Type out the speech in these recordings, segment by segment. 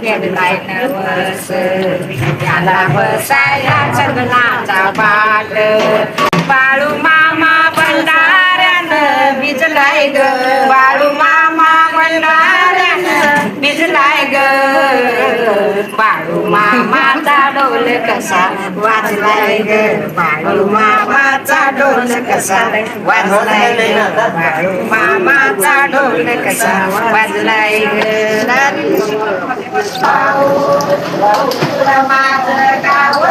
गेलाय नवस याला बसाया चंदनाचा बाट बाळू मामा भंडाऱ्यानं भिजलाय ग बाळू मामा भंडाऱ्यानं भिजलाय ग बाळू मामाचा डोल कसा वाजलाय ग बाळू मामाचा डोल कसा वाजलाय ग बाळू मामाचा डोल कसा वाजलाय ग माझं गाव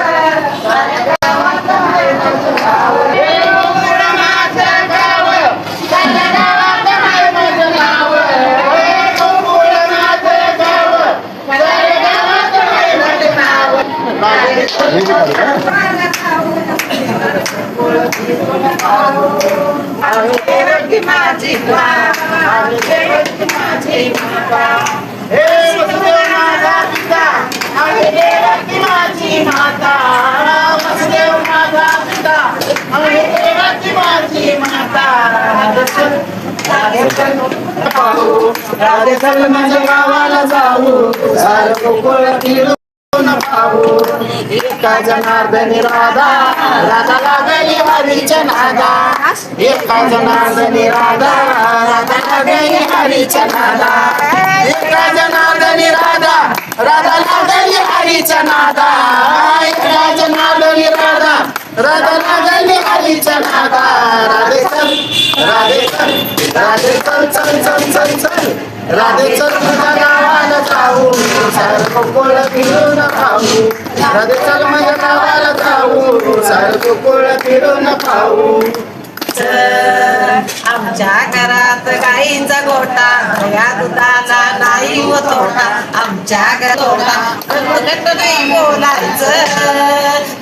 माझी माता राधे चल माझ्या गावाला जाऊ सारं गोकुळ फिरून पाहू एका जनार्दनी राधा राधा लागली हरीच्या नादा एका जनार्दनी राधा राधा लागली हरीच्या नादा एका जनार्दनी राधा राधा लागली हरीच्या नादा एका जनार्दनी राधा राधा लागली हरीच्या नादा राधे चल राधे चल चल चल चल चल राधे चल माझ्या गावाला जाऊ सारं गोकुळ फिरून खाऊ राधे चल माझ्या गावाला जाऊ सारं गोकुळ फिरून खाऊ आमच्या घरात गाईंचा गोठा या दुधाला नाही व तोटा आमच्या घरात नाही बोलायचं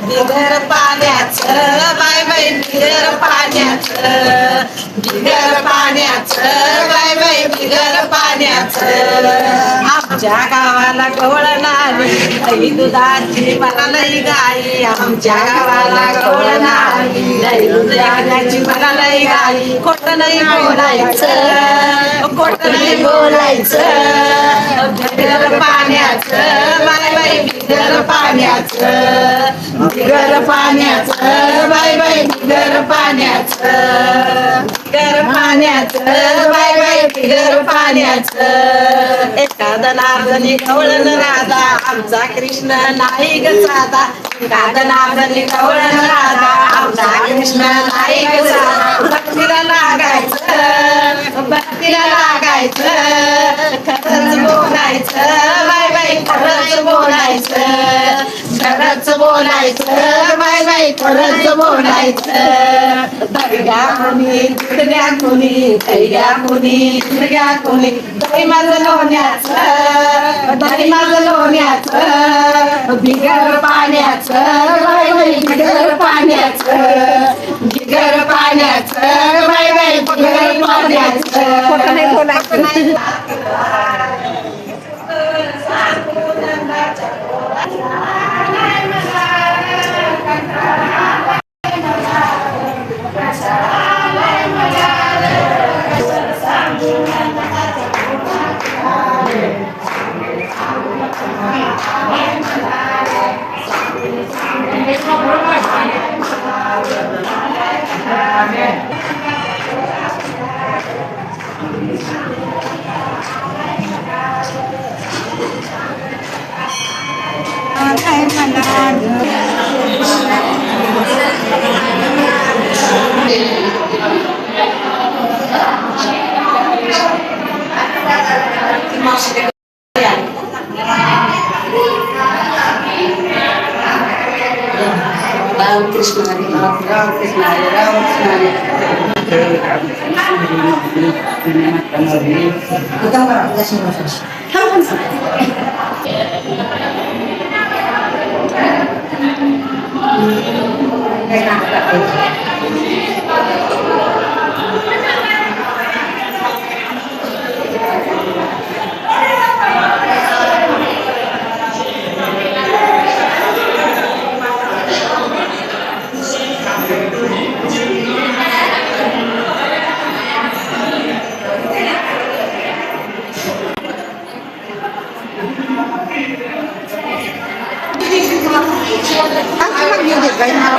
बिगर पाण्याचं बाय बाय बिगर पाण्याचं बिगर पाण्याचं बाय बाय बिगर पाण्याचं आमच्या गावाला गवळ नाही आई दुधाची मला लई गाई आमच्या गावाला गवळ नाही आई दुधाची मला लई गाई खोट नाही बोलायचं खोट नाही बोलायचं बिगर पाण्याचं बाय बाय बिगर पाण्याचं बिगर पाण्याचं बाय बाय बिगर पाण्याचं बिगर पाण्याचं बाय बाय बिगर पाण्याचं एखादा नारदनी गवळण राधा आमचा कृष्ण नाही ग साधा एखादा नारदनी गवळण राधा आमचा कृष्ण नाही ग साधा भक्तीला लागायचं भक्तीला लागायचं खरंच बोलायचं बाय बाय खरंच बोलायचं खरंच बोलायचं बाय बाय खरंच बोलायचं दर्या कोणी दुर्या कोणी कैया कोणी दुर्या कोणी दही माझं लोण्याचं दही माझं लोण्याचं बिगर पाण्याचं बाय बाय बिगर पाण्याचं बिगर पाण्याचं बाय बाय बिगर पाण्याचं खोटं नाही बोलायचं नाही Krishna Ram Krishna Ram Ang mag-music kayo na